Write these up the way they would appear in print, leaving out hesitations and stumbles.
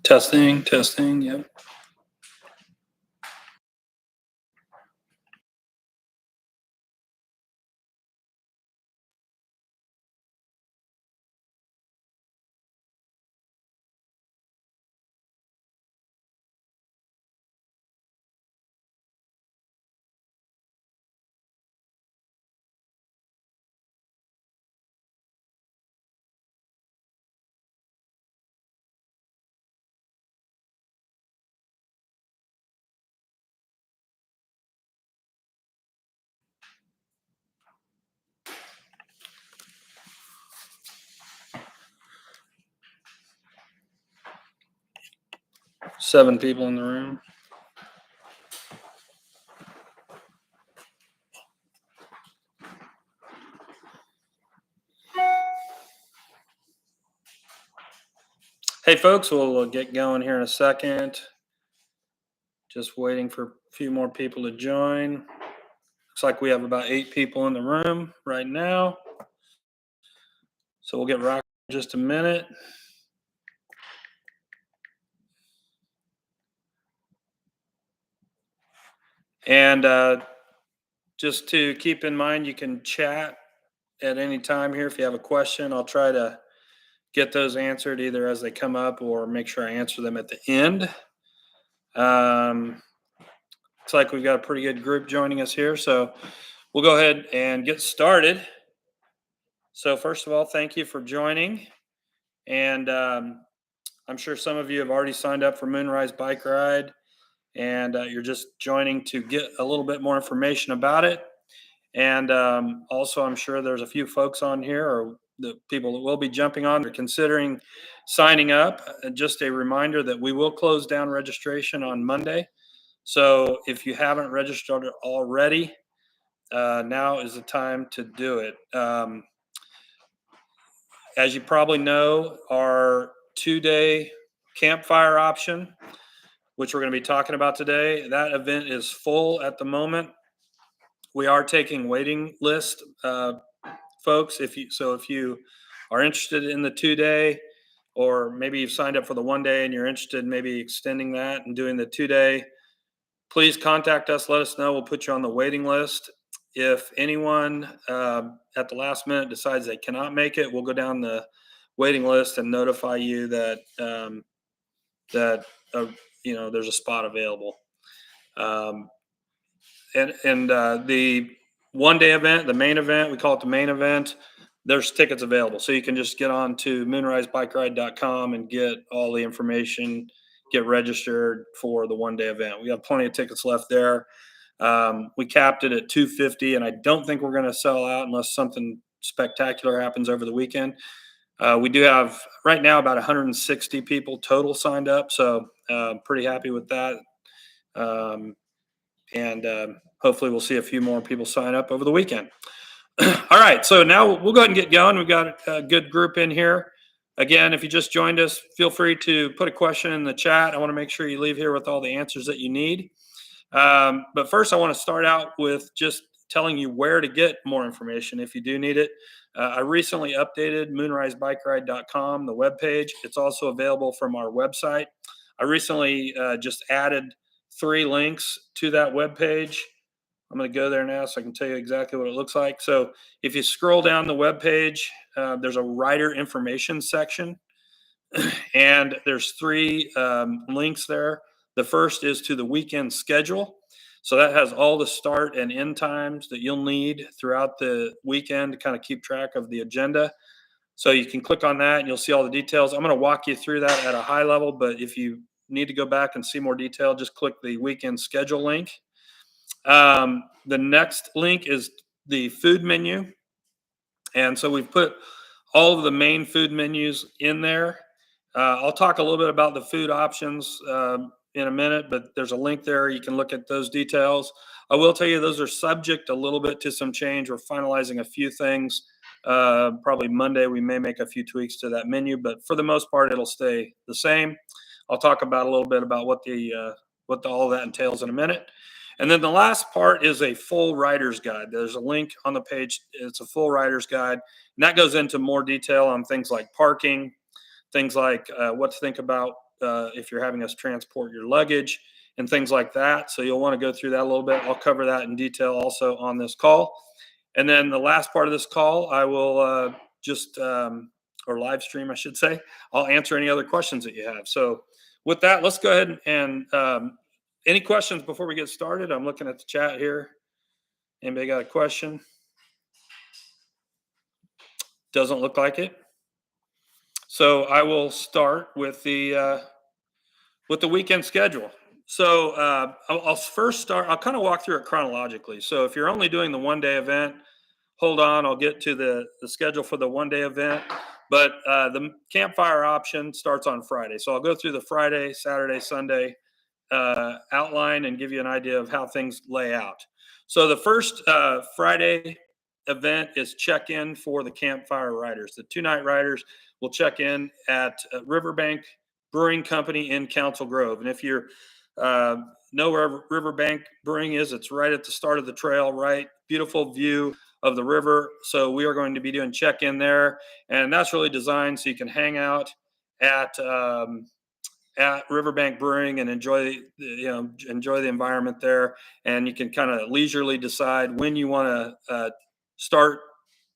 Testing, testing. Yep. Seven people in the room. Hey, folks, we'll get going here in a second. Just waiting for a few more people to join. Looks like we have about 8 people in the room right now. So we'll get rocking in just a minute. And just to keep in mind, you can chat at any time here if you have a question. I'll try to get those answered either as they come up or make sure I answer them at the end. Looks like we've got a pretty good group joining us here, so we'll go ahead and get started. So first of all, thank you for joining. And I'm sure some of you have already signed up for Moonrise Bike Ride, and you're just joining to get a little bit more information about it. And also, I'm sure there's a few folks on here, or the people that will be jumping on, are considering signing up. Just a reminder that we will close down registration on Monday. So if you haven't registered already, now is the time to do it. As you probably know, our 2-day campfire option, which we're going to be talking about today, that event is full at the moment. We are taking waiting list folks. If you are interested in the 2-day, or maybe you've signed up for the 1-day and you're interested in maybe extending that and doing the 2-day, please contact us. Let us know. We'll put you on the waiting list. If anyone at the last minute decides they cannot make it, we'll go down the waiting list and notify you that there's a spot available. And the 1-day event, the main event, we call it the main event, there's tickets available. So you can just get on to moonrisebikeride.com and get all the information, get registered for the 1-day event. We have plenty of tickets left there. We capped it at 250, and I don't think we're going to sell out unless something spectacular happens over the weekend. We do have right now about 160 people total signed up, so pretty happy with that. And hopefully we'll see a few more people sign up over the weekend. All right, so now we'll go ahead and get going. We've got a good group in here. Again, if you just joined us, feel free to put a question in the chat. I want to make sure you leave here with all the answers that you need. But first, I want to start out with just telling you where to get more information if you do need it. I recently updated moonrisebikeride.com, the webpage. It's also available from our website. I recently just added 3 links to that webpage. I'm going to go there now so I can tell you exactly what it looks like. So if you scroll down the webpage, there's a rider information section, and there's 3 links there. The first is to the weekend schedule. So that has all the start and end times that you'll need throughout the weekend to kind of keep track of the agenda. So you can click on that and you'll see all the details. I'm going to walk you through that at a high level, but if you need to go back and see more detail, just click the weekend schedule link. The next link is the food menu. And so we've put all of the main food menus in there. I'll talk a little bit about the food options in a minute, but there's a link there. You can look at those details. I will tell you those are subject a little bit to some change. We're finalizing a few things. Probably Monday, we may make a few tweaks to that menu, but for the most part, it'll stay the same. I'll talk about a little bit about what all that entails in a minute. And then the last part is a full rider's guide. There's a link on the page. It's a full rider's guide. And that goes into more detail on things like parking, things like what to think about if you're having us transport your luggage and things like that. So you'll want to go through that a little bit. I'll cover that in detail also on this call. And then the last part of this call, I will or live stream, I should say. I'll answer any other questions that you have. So with that, let's go ahead and any questions before we get started? I'm looking at the chat here. Anybody got a question? Doesn't look like it. So I will start with the weekend schedule. So I'll first start. I'll kind of walk through it chronologically. So if you're only doing the one-day event, hold on. I'll get to the schedule for the one-day event. But the campfire option starts on Friday. So I'll go through the Friday, Saturday, Sunday outline and give you an idea of how things lay out. So the first Friday event is check-in for the campfire riders. The 2-night riders will check in at Riverbank Brewing Company in Council Grove. And if you're know where Riverbank Brewing is, it's right at the start of the trail, right? Beautiful view of the river. So we are going to be doing check-in there. And that's really designed so you can hang out at Riverbank Brewing and enjoy the environment there. And you can kind of leisurely decide when you want to start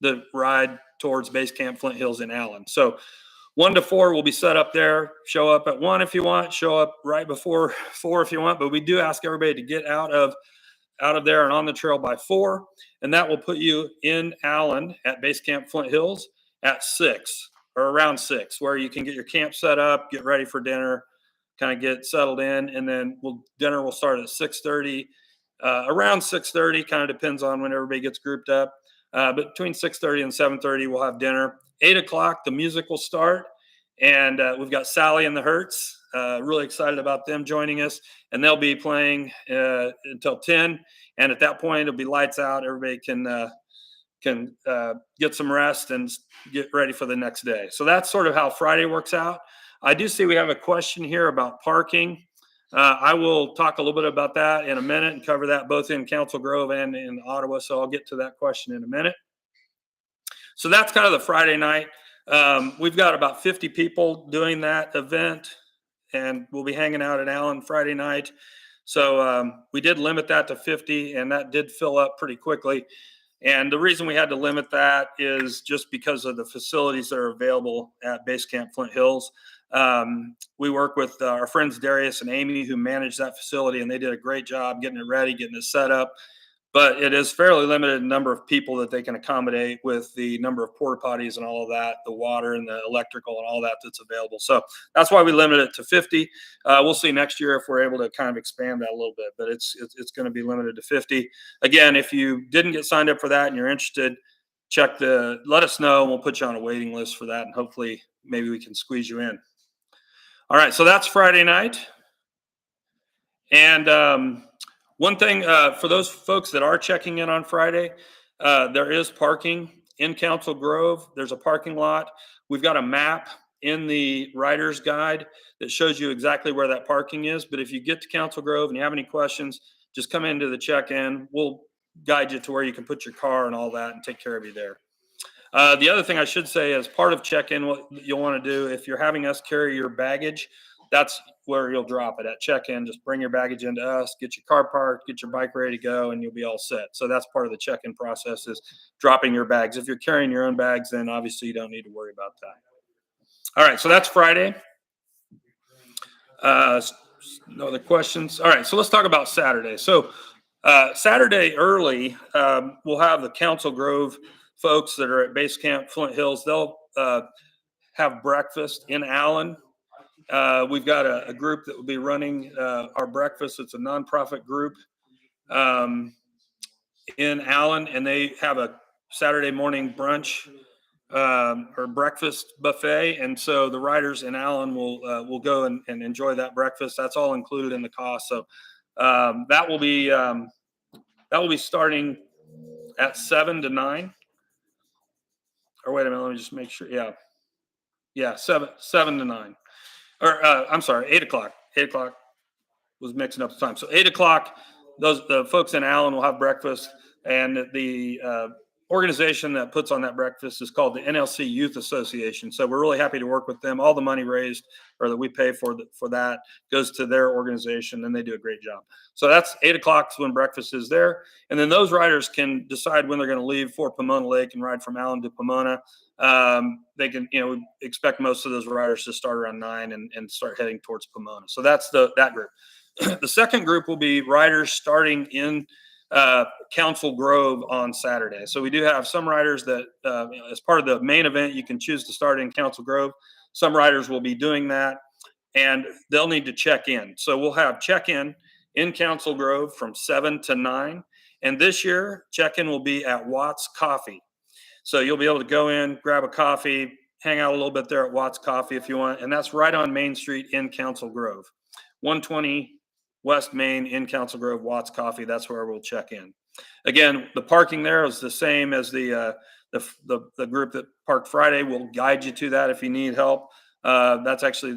the ride towards Base Camp Flint Hills in Allen. So 1 to 4 will be set up there. Show up at 1 if you want. Show up right before 4 if you want. But we do ask everybody to get out of there and on the trail by 4. And that will put you in Allen at Base Camp Flint Hills at 6 or around 6, where you can get your camp set up, get ready for dinner, kind of get settled in. And then dinner will start at 6:30, around 6:30, kind of depends on when everybody gets grouped up. But between 6:30 and 7:30, we'll have dinner. 8 o'clock, the music will start. And we've got Sally and the Hertz. Really excited about them joining us. And they'll be playing until 10. And at that point, it'll be lights out. Everybody can get some rest and get ready for the next day. So that's sort of how Friday works out. I do see we have a question here about parking. I will talk a little bit about that in a minute and cover that both in Council Grove and in Ottawa. So I'll get to that question in a minute. So that's kind of the Friday night. We've got about 50 people doing that event, and we'll be hanging out at Allen Friday night. So we did limit that to 50, and that did fill up pretty quickly. And the reason we had to limit that is just because of the facilities that are available at Base Camp Flint Hills. We work with our friends Darius and Amy, who manage that facility, and they did a great job getting it ready, getting it set up. But it is fairly limited number of people that they can accommodate with the number of porta potties and all of that, the water and the electrical and all that that's available. So that's why we limit it to 50. We'll see next year if we're able to kind of expand that a little bit, but it's going to be limited to 50. Again, if you didn't get signed up for that and you're interested, let us know and we'll put you on a waiting list for that. And hopefully maybe we can squeeze you in. All right. So that's Friday night. And, one thing for those folks that are checking in on Friday, there is parking in Council Grove. There's a parking lot. We've got a map in the rider's guide that shows you exactly where that parking is. But if you get to Council Grove and you have any questions, just come into the check-in. We'll guide you to where you can put your car and all that and take care of you there. The other thing I should say, as part of check-in, what you'll want to do, if you're having us carry your baggage, that's where you'll drop it at check-in. Just bring your baggage into us, get your car parked, get your bike ready to go, and you'll be all set. So that's part of the check-in process, is dropping your bags. If you're carrying your own bags, then obviously you don't need to worry about that. All right, so that's Friday. No other questions? All right, so let's talk about Saturday. So Saturday early, we'll have the Council Grove folks that are at Base Camp Flint Hills. They'll have breakfast in Allen. We've got a group that will be running our breakfast. It's a nonprofit group in Allen, and they have a Saturday morning brunch or breakfast buffet. And so the riders in Allen will go and enjoy that breakfast. That's all included in the cost. So that will be starting at 7 to 9. Or wait a minute, let me just make sure. Yeah, 7 to 9. Or I'm sorry, 8 o'clock. 8 o'clock was mixing up the time. So 8 o'clock, the folks in Allen will have breakfast, and the organization that puts on that breakfast is called the NLC Youth Association. So we're really happy to work with them. All the money raised or that we pay for that goes to their organization, and they do a great job. So that's 8 o'clock when breakfast is there. And then those riders can decide when they're going to leave for Pomona Lake and ride from Allen to Pomona. They can, we expect most of those riders to start around 9 and start heading towards Pomona. So that's that group. The second group will be riders starting in Council Grove on Saturday. So we do have some riders that, as part of the main event, you can choose to start in Council Grove. Some riders will be doing that, and they'll need to check in. So we'll have check-in in Council Grove from 7 to 9. And this year, check-in will be at Watts Coffee. So you'll be able to go in, grab a coffee, hang out a little bit there at Watts Coffee if you want. And that's right on Main Street in Council Grove. 120 West Main in Council Grove, Watts Coffee. That's where we'll check in. Again, the parking there is the same as the group that parked Friday. We'll guide you to that if you need help. That's actually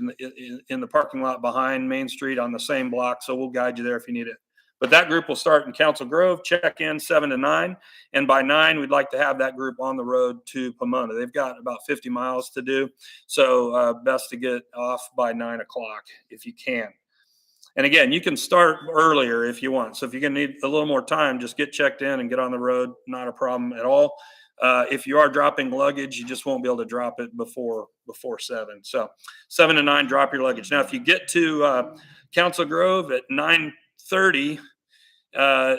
in the parking lot behind Main Street on the same block. So we'll guide you there if you need it. But that group will start in Council Grove, check in 7 to 9. And by 9, we'd like to have that group on the road to Pomona. They've got about 50 miles to do. So best to get off by 9 o'clock if you can. And again, you can start earlier if you want. So if you're going to need a little more time, just get checked in and get on the road. Not a problem at all. If you are dropping luggage, you just won't be able to drop it before 7. So 7 to 9, drop your luggage. Now, if you get to Council Grove at 9:30,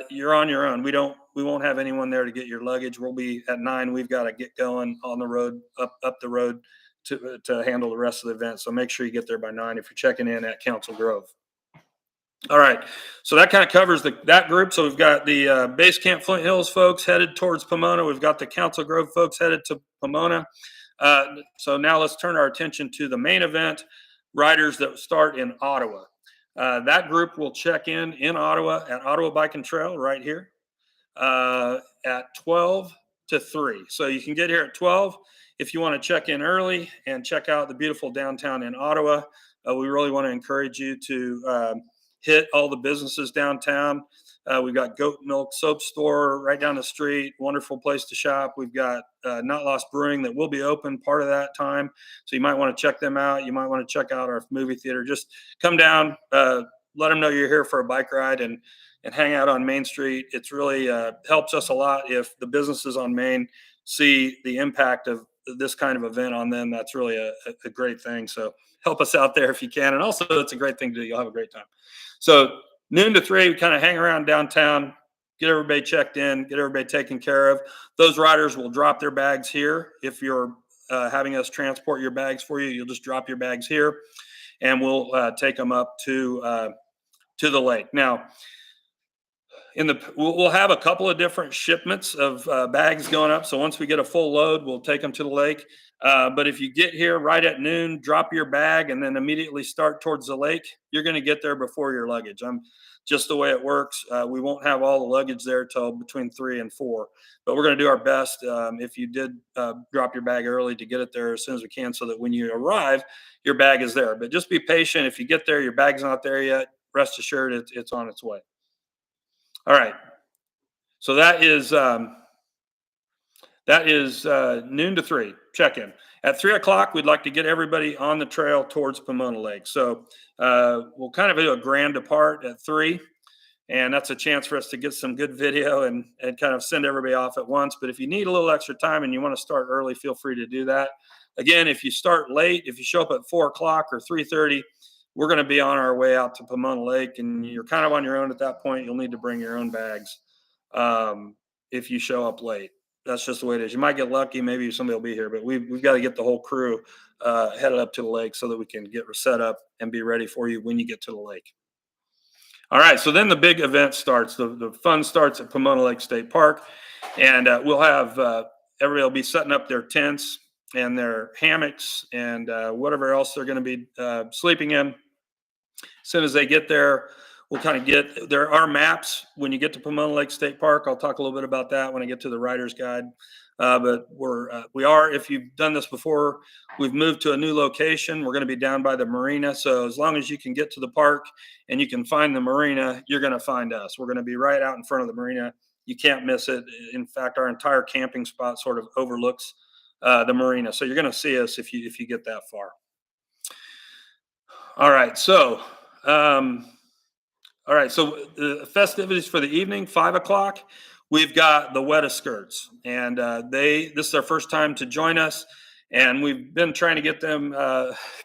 you're on your own. We won't have anyone there to get your luggage. We'll be at 9. We've got to get going on the road, up the road to handle the rest of the event. So make sure you get there by 9 if you're checking in at Council Grove. All right, so that kind of covers that group. So we've got the Base Camp Flint Hills folks headed towards Pomona. We've got the Council Grove folks headed to Pomona. So now let's turn our attention to the main event, riders that start in Ottawa. That group will check in Ottawa at Ottawa Bike and Trail right here at 12 to 3. So you can get here at 12 if you want to check in early and check out the beautiful downtown in Ottawa. We really want to encourage you to hit all the businesses downtown. We've got Goat Milk Soap Store right down the street. Wonderful place to shop. We've got Not Lost Brewing that will be open part of that time. So you might want to check them out. You might want to check out our movie theater. Just come down, let them know you're here for a bike ride and hang out on Main Street. It's really helps us a lot if the businesses on Main see the impact of this kind of event on them. That's really a great thing. So help us out there if you can. And also it's a great thing to do. You'll have a great time. So noon to 3, we kind of hang around downtown, get everybody checked in, get everybody taken care of. Those riders will drop their bags here. If you're having us transport your bags for you, you'll just drop your bags here, and we'll take them up to the lake. Now, we'll have a couple of different shipments of bags going up. So once we get a full load, we'll take them to the lake. But if you get here right at noon, drop your bag, and then immediately start towards the lake, you're going to get there before your luggage. Just the way it works. We won't have all the luggage there till between 3 and 4, but we're going to do our best. If you did drop your bag early, to get it there as soon as we can, so that when you arrive, your bag is there. But just be patient. If you get there, your bag's not there yet, rest assured it's on its way. All right. So that is noon to 3, check-in. At 3 o'clock, we'd like to get everybody on the trail towards Pomona Lake. So we'll kind of do a grand depart at 3, and that's a chance for us to get some good video and kind of send everybody off at once. But if you need a little extra time and you want to start early, feel free to do that. Again, if you start late, if you show up at 4 o'clock or 3:30, we're going to be on our way out to Pomona Lake, and you're kind of on your own at that point. You'll need to bring your own bags if you show up late. That's just the way it is. You might get lucky. Maybe somebody will be here, but we've got to get the whole crew headed up to the lake so that we can get set up and be ready for you when you get to the lake. All right. So then the big event starts. The fun starts at Pomona Lake State Park, and we'll have everybody will be setting up their tents and their hammocks and whatever else they're going to be sleeping in. As soon as they get there, we'll kind of there are maps when you get to Pomona Lake State Park. I'll talk a little bit about that when I get to the rider's guide. But if you've done this before, we've moved to a new location. We're going to be down by the marina. So as long as you can get to the park and you can find the marina, you're going to find us. We're going to be right out in front of the marina You can't miss it. In fact, our entire camping spot sort of overlooks the marina, so you're going to see us if you get that far. All right, so um, all right, so the festivities for the evening, 5 o'clock. We've got the wettest skirts, and this is their first time to join us, and we've been trying to get them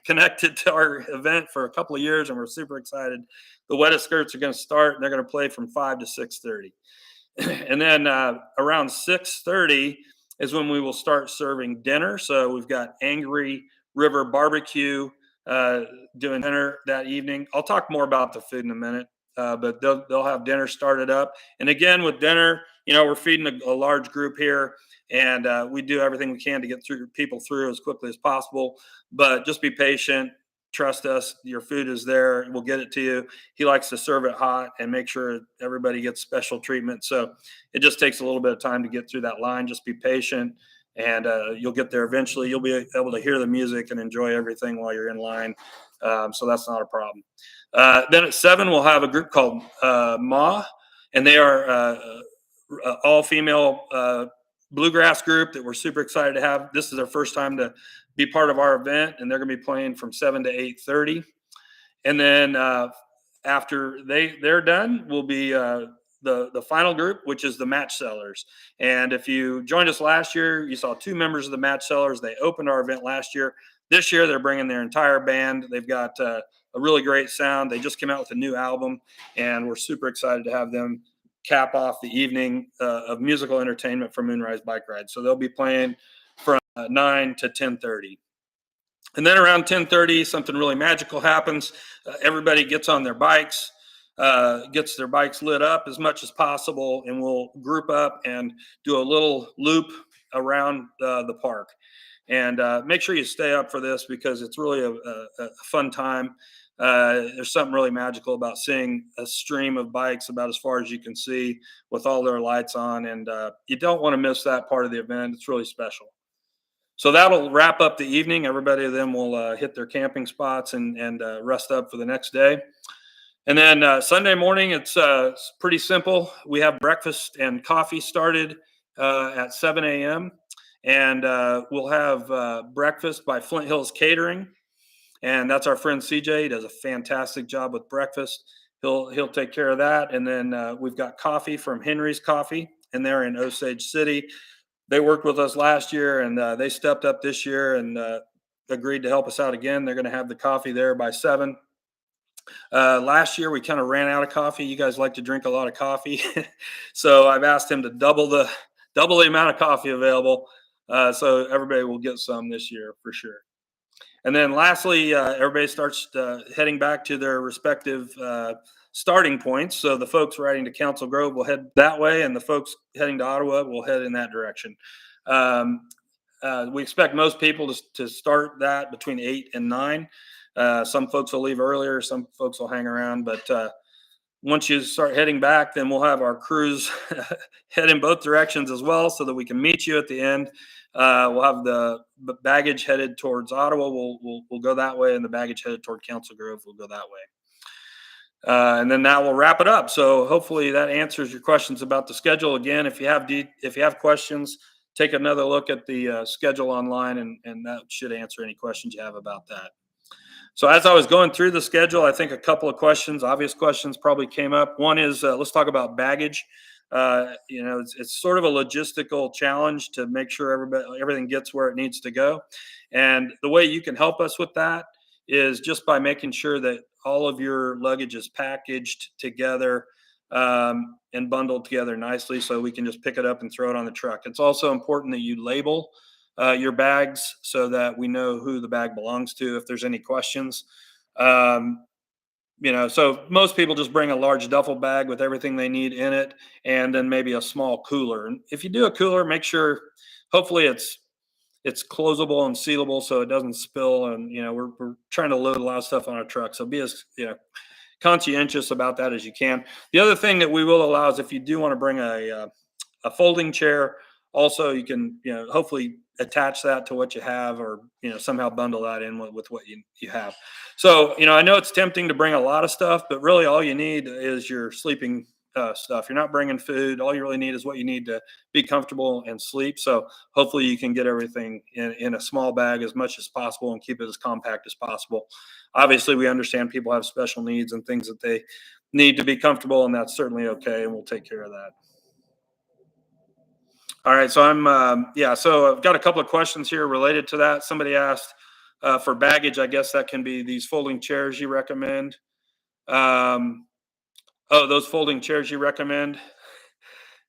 connected to our event for a couple of years, and we're super excited. The wettest skirts are going to start, and they're going to play from 5 to 6:30. And then around 6:30 is when we will start serving dinner. So we've got Angry River Barbecue uh, doing dinner that evening. I'll talk more about the food in a minute, but they'll have dinner started up. And again, with dinner, we're feeding a large group here, and we do everything we can to get through people through as quickly as possible. But just be patient. Trust us. Your food is there. We'll get it to you. He likes to serve it hot and make sure everybody gets special treatment. So it just takes a little bit of time to get through that line. Just be patient, and you'll get there eventually. You'll be able to hear the music and enjoy everything while you're in line. So that's not a problem. Then at 7, we'll have a group called Ma, and they are all female bluegrass group that we're super excited to have. This is their first time to be part of our event, and they're going to be playing from 7 to 8:30. And then after they're done, will be the final group, which is the Match Sellers. And if you joined us last year, you saw 2 members of the Match Sellers. They opened our event last year. This year, they're bringing their entire band. They've got a really great sound. They just came out with a new album, and we're super excited to have them cap off the evening of musical entertainment for Moonrise Bike Ride. So they'll be playing from 9 to 10:30. And then around 10:30, something really magical happens. Everybody gets on their bikes, gets their bikes lit up as much as possible, and we'll group up and do a little loop around the park. And make sure you stay up for this because it's really a fun time. There's something really magical about seeing a stream of bikes about as far as you can see with all their lights on. And you don't want to miss that part of the event. It's really special. So that'll wrap up the evening. Everybody then will hit their camping spots and rest up for the next day. And then Sunday morning, it's pretty simple. We have breakfast and coffee started at 7 a.m. And we'll have breakfast by Flint Hills Catering. And that's our friend CJ. He does a fantastic job with breakfast. He'll take care of that. And then we've got coffee from Henry's Coffee, and they're in Osage City. They worked with us last year, and they stepped up this year and agreed to help us out again. They're going to have the coffee there by 7. Last year we kind of ran out of coffee. You guys like to drink a lot of coffee, so I've asked him to double the amount of coffee available, so everybody will get some this year for sure. And then lastly, everybody starts heading back to their respective starting points. So the folks riding to Council Grove will head that way, and the folks heading to Ottawa will head in that direction. We expect most people to start that between 8 and 9. Some folks will leave earlier, some folks will hang around, but once you start heading back, then we'll have our crews head in both directions as well so that we can meet you at the end. We'll have the baggage headed towards Ottawa. We'll go that way, and the baggage headed toward Council Grove will go that way. And then that will wrap it up. So hopefully that answers your questions about the schedule. Again, if you have questions, take another look at the schedule online, and that should answer any questions you have about that. So as I was going through the schedule, I think a couple of obvious questions probably came up. One is, let's talk about baggage. It's sort of a logistical challenge to make sure everything gets where it needs to go. And the way you can help us with that is just by making sure that all of your luggage is packaged together and bundled together nicely so we can just pick it up and throw it on the truck. It's also important that you label your bags so that we know who the bag belongs to if there's any questions. So most people just bring a large duffel bag with everything they need in it, and then maybe a small cooler. And if you do a cooler, make sure, hopefully it's closable and sealable so it doesn't spill. And we're trying to load a lot of stuff on a truck, so be as conscientious about that as you can. The other thing that we will allow is if you do want to bring a folding chair, also you can hopefully attach that to what you have, or somehow bundle that in with what you have. So I know it's tempting to bring a lot of stuff, but really all you need is your sleeping stuff. You're not bringing food. All you really need is what you need to be comfortable and sleep. So hopefully you can get everything in a small bag as much as possible and keep it as compact as possible. Obviously, we understand people have special needs and things that they need to be comfortable, and that's certainly okay, and we'll take care of that. All right, so so I've got a couple of questions here related to that. Somebody asked for baggage. I guess that can be these folding chairs you recommend. Um, oh, those folding chairs you recommend.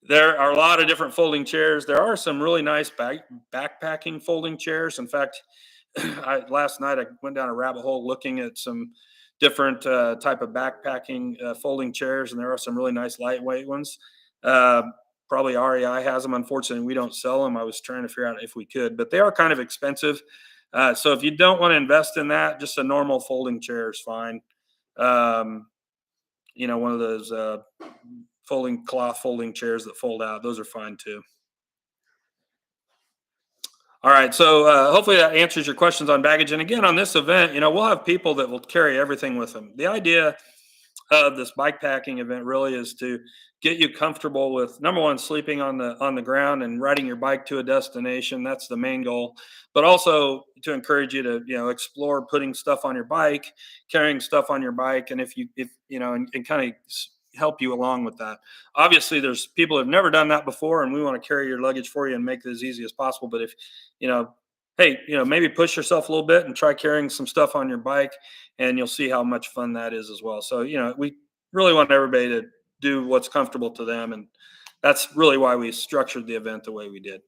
There are a lot of different folding chairs. There are some really nice backpacking folding chairs. In fact, last night I went down a rabbit hole looking at some different type of backpacking folding chairs, and there are some really nice lightweight ones. Uh, Probably REI has them. Unfortunately, we don't sell them. I was trying to figure out if we could, but they are kind of expensive. So if you don't want to invest in that, just a normal folding chair is fine. Um, One of those folding chairs that fold out. Those are fine too. All right, so hopefully that answers your questions on baggage. And again, on this event, we'll have people that will carry everything with them. The idea of this bike packing event really is to get you comfortable with, number one, sleeping on the ground and riding your bike to a destination. That's the main goal, but also to encourage you to explore putting stuff on your bike, carrying stuff on your bike, and and kind of help you along with that. Obviously, there's people who have never done that before, and we want to carry your luggage for you and make it as easy as possible. But if you know hey, maybe push yourself a little bit and try carrying some stuff on your bike, and you'll see how much fun that is as well. So, we really want everybody to do what's comfortable to them. And that's really why we structured the event the way we did.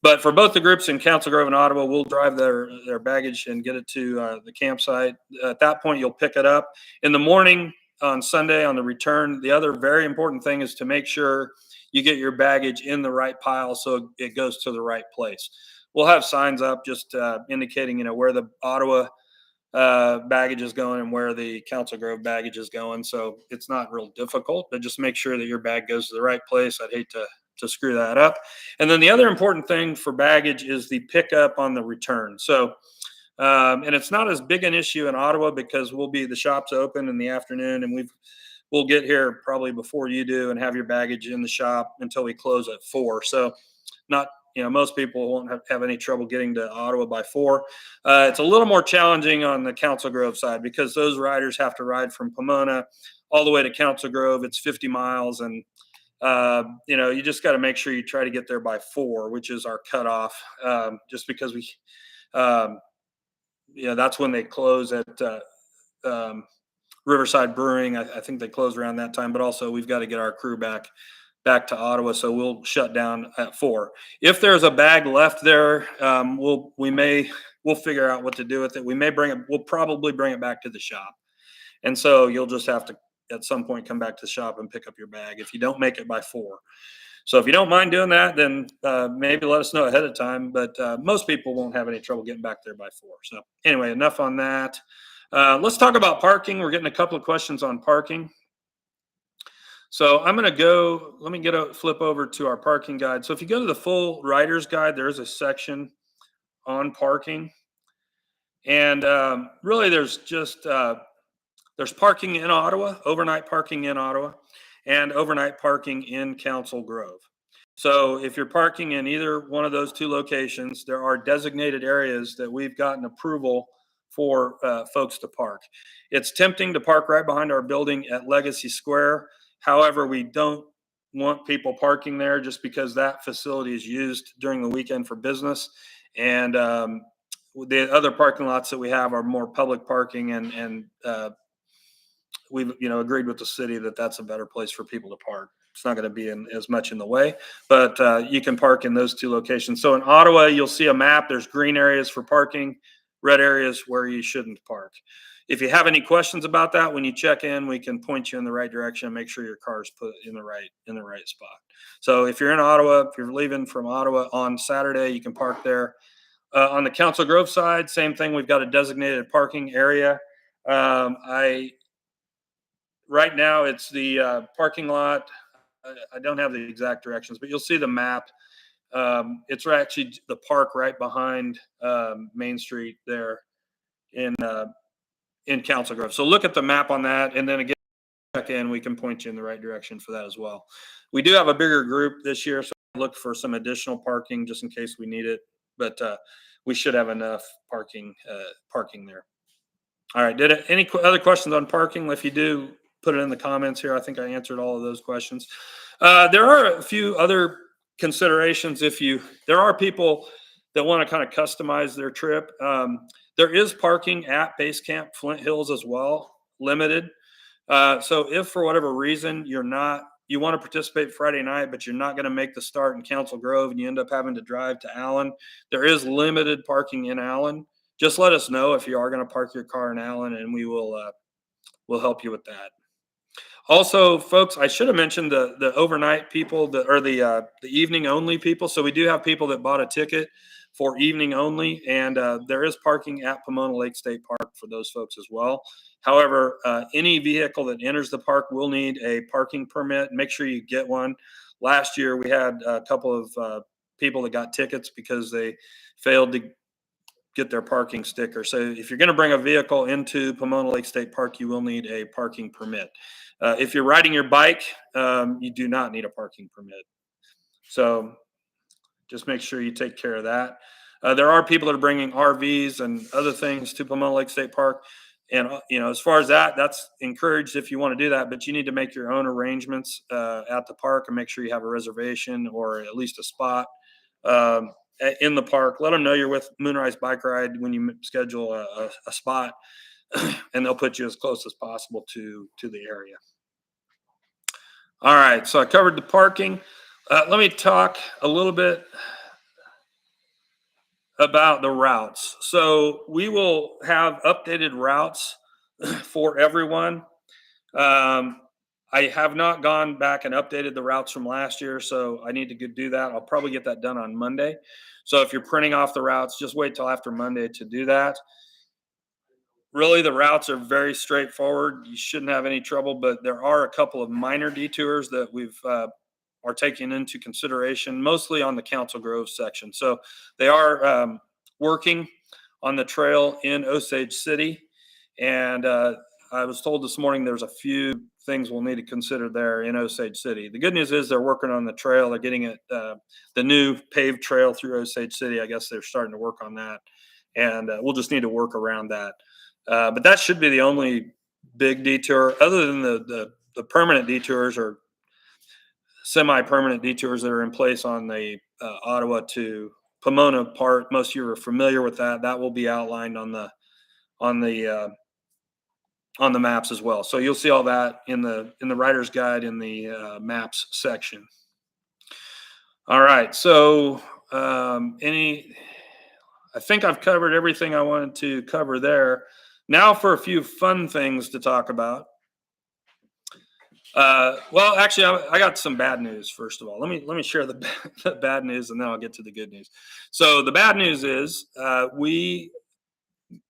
But for both the groups in Council Grove and Ottawa, we'll drive their baggage and get it to the campsite. At that point, you'll pick it up in the morning on Sunday on the return. The other very important thing is to make sure you get your baggage in the right pile so it goes to the right place. We'll have signs up just indicating, where the Ottawa baggage is going and where the Council Grove baggage is going. So it's not real difficult, but just make sure that your bag goes to the right place. I'd hate to screw that up. And then the other important thing for baggage is the pickup on the return. So, and it's not as big an issue in Ottawa because the shop's open in the afternoon, and we'll get here probably before you do and have your baggage in the shop until we close at 4. So not, most people won't have any trouble getting to Ottawa by 4. It's a little more challenging on the Council Grove side because those riders have to ride from Pomona all the way to Council Grove. It's 50 miles, and you just got to make sure you try to get there by 4, which is our cutoff. Just because that's when they close at Riverside Brewing. I think they close around that time, but also we've got to get our crew back to Ottawa, so we'll shut down at 4. If there's a bag left there, we'll figure out what to do with it. We'll probably bring it back to the shop, and so you'll just have to at some point come back to the shop and pick up your bag if you don't make it by 4. So if you don't mind doing that, then maybe let us know ahead of time. But most people won't have any trouble getting back there by 4. So anyway, enough on that. Let's talk about parking. We're getting a couple of questions on parking. So I'm going to let me flip over to our parking guide. So if you go to the full rider's guide, there's a section on parking. And really there's parking in Ottawa, overnight parking in Ottawa, and overnight parking in Council Grove. So if you're parking in either one of those 2 locations, there are designated areas that we've gotten approval for folks to park. It's tempting to park right behind our building at Legacy Square. However, we don't want people parking there just because that facility is used during the weekend for business. And the other parking lots that we have are more public parking, and we've agreed with the city that that's a better place for people to park. It's not going to be as much in the way, but you can park in those 2 locations. So in Ottawa, you'll see a map. There's green areas for parking, red areas where you shouldn't park. If you have any questions about that, when you check in, we can point you in the right direction and make sure your car is put in the right spot. So if you're in Ottawa, if you're leaving from Ottawa on Saturday, you can park there. On the Council Grove side, same thing. We've got a designated parking area. Right now, it's the parking lot. I don't have the exact directions, but you'll see the map. It's actually the park right behind Main Street there in Council Grove. So look at the map on that, and then again, check check in, we can point you in the right direction for that as well. We do have a bigger group this year, so look for some additional parking just in case we need it. But we should have enough parking there. All right. Any other questions on parking? If you do, put it in the comments here. I think I answered all of those questions. There are a few other considerations. There are people that want to kind of customize their trip. There is parking at Base Camp Flint Hills as well, limited. So if for whatever reason you want to participate Friday night, but you're not going to make the start in Council Grove and you end up having to drive to Allen, there is limited parking in Allen. Just let us know if you are going to park your car in Allen, and we'll help you with that. Also, folks, I should have mentioned the overnight people or the evening only people. So we do have people that bought a ticket for evening only, and there is parking at Pomona Lake State Park for those folks as well. However, any vehicle that enters the park will need a parking permit. Make sure you get one. Last year, we had a couple of people that got tickets because they failed to get their parking sticker. So if you're going to bring a vehicle into Pomona Lake State Park, you will need a parking permit. If you're riding your bike, you do not need a parking permit. So just make sure you take care of that. There are people that are bringing RVs and other things to Pomona Lake State Park. And, as far as that's encouraged if you want to do that, but you need to make your own arrangements at the park and make sure you have a reservation or at least a spot in the park. Let them know you're with Moonrise Bike Ride when you schedule a spot, and they'll put you as close as possible to the area. All right, so I covered the parking. Let me talk a little bit about the routes. So we will have updated routes for everyone. I have not gone back and updated the routes from last year, so I need to do that. I'll probably get that done on Monday. So if you're printing off the routes, just wait till after Monday to do that. Really, the routes are very straightforward. You shouldn't have any trouble, but there are a couple of minor detours that we've are taking into consideration, mostly on the Council Grove section. So they are working on the trail in Osage City, and I was told this morning there's a few things we'll need to consider there in Osage City. The good news is they're working on the trail. They're getting it, the new paved trail through Osage City. I guess they're starting to work on that, and we'll just need to work around that. But that should be the only big detour, other than the permanent detours or semi-permanent detours that are in place on the Ottawa to Pomona part. Most of you are familiar with that. That will be outlined on the maps as well. So you'll see all that in the rider's guide in the maps section. All right. So I think I've covered everything I wanted to cover there. Now for a few fun things to talk about. Well, actually, I got some bad news. First of all, let me share the bad news, and then I'll get to the good news. So the bad news is we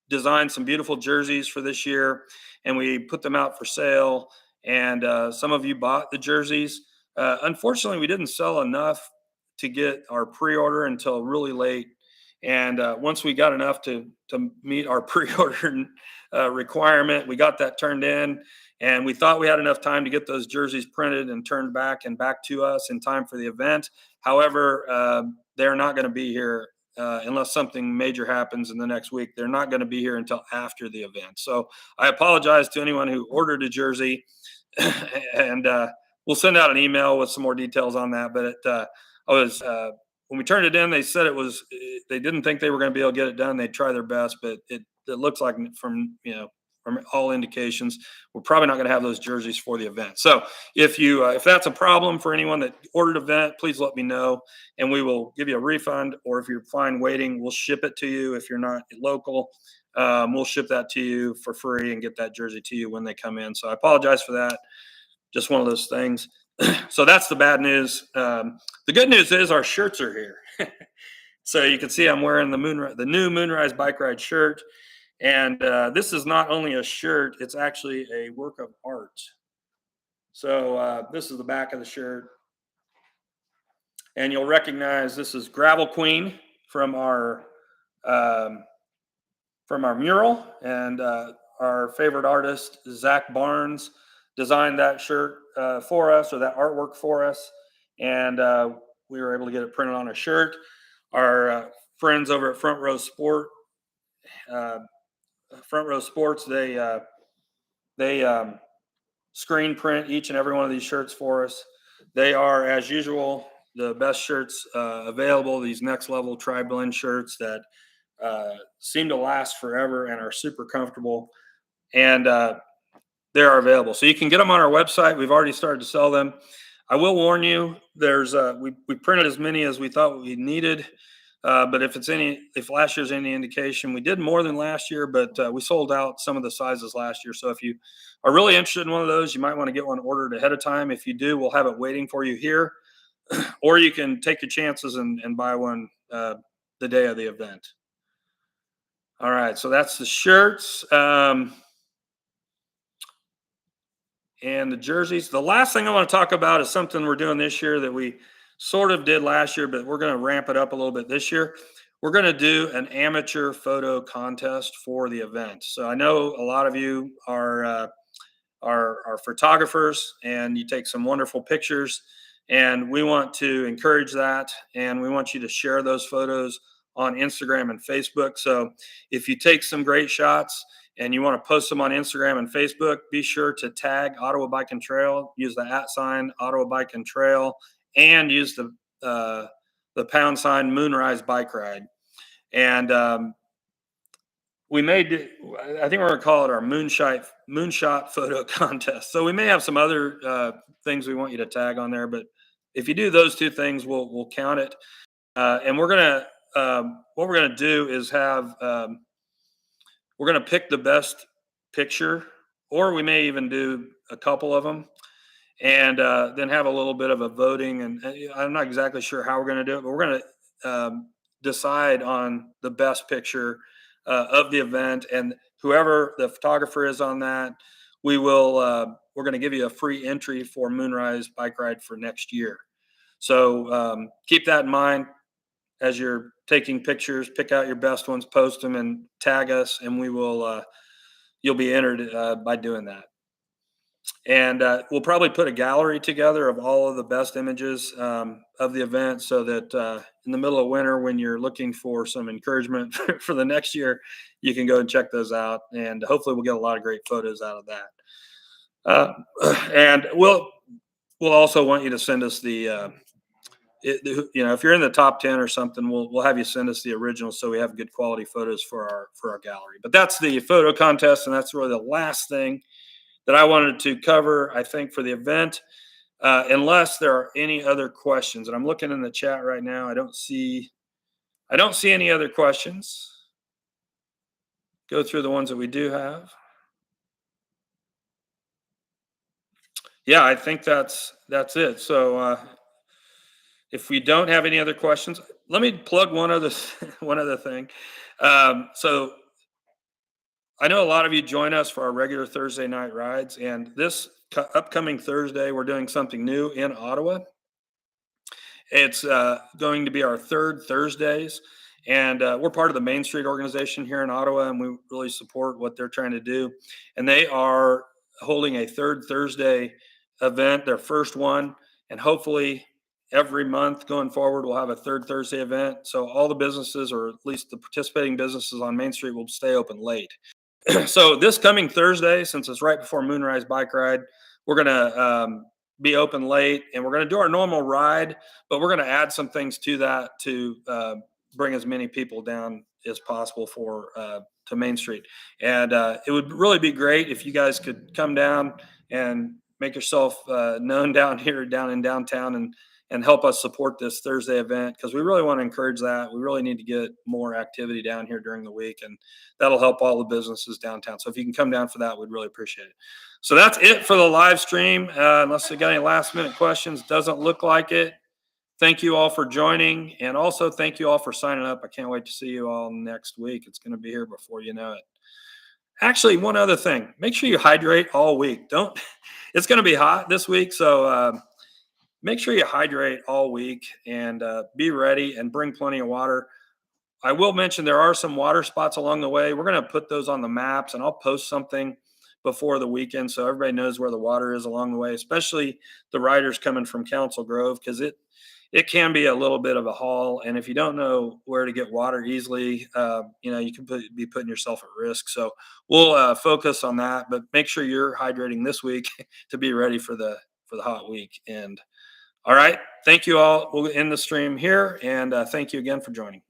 designed some beautiful jerseys for this year, and we put them out for sale. And some of you bought the jerseys. Unfortunately, we didn't sell enough to get our pre-order until really late. And once we got enough to meet our pre-order requirement, we got that turned in. And we thought we had enough time to get those jerseys printed and turned back to us in time for the event. However, they're not going to be here unless something major happens in the next week. They're not going to be here until after the event. So I apologize to anyone who ordered a jersey, and we'll send out an email with some more details on that. But when we turned it in, they said they didn't think they were going to be able to get it done. They'd try their best, but it looks like from all indications, we're probably not going to have those jerseys for the event. So if that's a problem for anyone that ordered an event, please let me know, and we will give you a refund. Or if you're fine waiting, we'll ship it to you. If you're not local, we'll ship that to you for free and get that jersey to you when they come in. So I apologize for that. Just one of those things. So that's the bad news. The good news is our shirts are here. So you can see I'm wearing the new Moonrise Bike Ride shirt. And this is not only a shirt, it's actually a work of art. So this is the back of the shirt. And you'll recognize this is Gravel Queen from our mural. And our favorite artist, Zach Barnes, designed that shirt for us, or that artwork for us, and we were able to get it printed on a shirt. Our friends over at uh, Front Row Sports, they screen print each and every one of these shirts for us. They are, as usual, the best shirts available. These next level tri-blend shirts that seem to last forever and are super comfortable, and they are available. So you can get them on our website. We've already started to sell them. I will warn you, there's we printed as many as we thought we needed. But if last year's any indication, we did more than last year, but we sold out some of the sizes last year. So if you are really interested in one of those, you might want to get one ordered ahead of time. If you do, we'll have it waiting for you here, or you can take your chances and buy one the day of the event. All right, so that's the shirts. And the jerseys. The last thing I want to talk about is something we're doing this year that we sort of did last year, but we're going to ramp it up a little bit this year. We're going to do an amateur photo contest for the event. So I know a lot of you are photographers, and you take some wonderful pictures, and we want to encourage that, and we want you to share those photos on Instagram and Facebook. So if you take some great shots and you want to post them on Instagram and Facebook, be sure to tag Ottawa Bike and Trail, use the @ Ottawa Bike and Trail, and use the pound sign Moonrise Bike Ride. And we made, I think we're going to call it our moonshot photo contest. So we may have some other things we want you to tag on there, but if you do those two things, we'll count it. And what we're gonna do is have we're gonna pick the best picture, or we may even do a couple of them, and then have a little bit of a voting. And I'm not exactly sure how we're going to do it, but we're going to decide on the best picture of the event, and whoever the photographer is on that, we're going to give you a free entry for Moonrise Bike Ride for next year. So keep that in mind as you're taking pictures. Pick out your best ones, post them, and tag us, and you'll be entered by doing that. And we'll probably put a gallery together of all of the best images of the event, so that in the middle of winter, when you're looking for some encouragement for the next year, you can go and check those out. And hopefully we'll get a lot of great photos out of that. And we'll also want you to send us if you're in the top 10 or something, we'll have you send us the original, so we have good quality photos for our gallery. But that's the photo contest, and that's really the last thing that I wanted to cover, I think, for the event, unless there are any other questions. And I'm looking in the chat right now. I don't see any other questions. Go through the ones that we do have. Yeah, I think that's it. So if we don't have any other questions, let me plug one other thing. So I know a lot of you join us for our regular Thursday night rides, and this upcoming Thursday, we're doing something new in Ottawa. It's going to be our third Thursdays, and we're part of the Main Street organization here in Ottawa, and we really support what they're trying to do. And they are holding a third Thursday event, their first one, and hopefully every month going forward, we'll have a third Thursday event. So all the businesses, or at least the participating businesses on Main Street, will stay open late. So this coming Thursday, since it's right before Moonrise Bike Ride, we're going to be open late, and we're going to do our normal ride, but we're going to add some things to that to bring as many people down as possible to Main Street. And it would really be great if you guys could come down and make yourself known down in downtown, and help us support this Thursday event, because we really want to encourage that. We really need to get more activity down here during the week, and that'll help all the businesses downtown. So if you can come down for that, we'd really appreciate it. So that's it for the live stream. Unless you got any last minute questions, doesn't look like it. Thank you all for joining, and also thank you all for signing up. I can't wait to see you all next week. It's going to be here before you know it. Actually, one other thing, make sure you hydrate all week. It's going to be hot this week, so make sure you hydrate all week, and be ready, and bring plenty of water. I will mention there are some water spots along the way. We're going to put those on the maps, and I'll post something before the weekend so everybody knows where the water is along the way, especially the riders coming from Council Grove, because it can be a little bit of a haul. And if you don't know where to get water easily, you can be putting yourself at risk. So we'll focus on that, but make sure you're hydrating this week to be ready for the hot week. And all right, thank you all. We'll end the stream here, and thank you again for joining.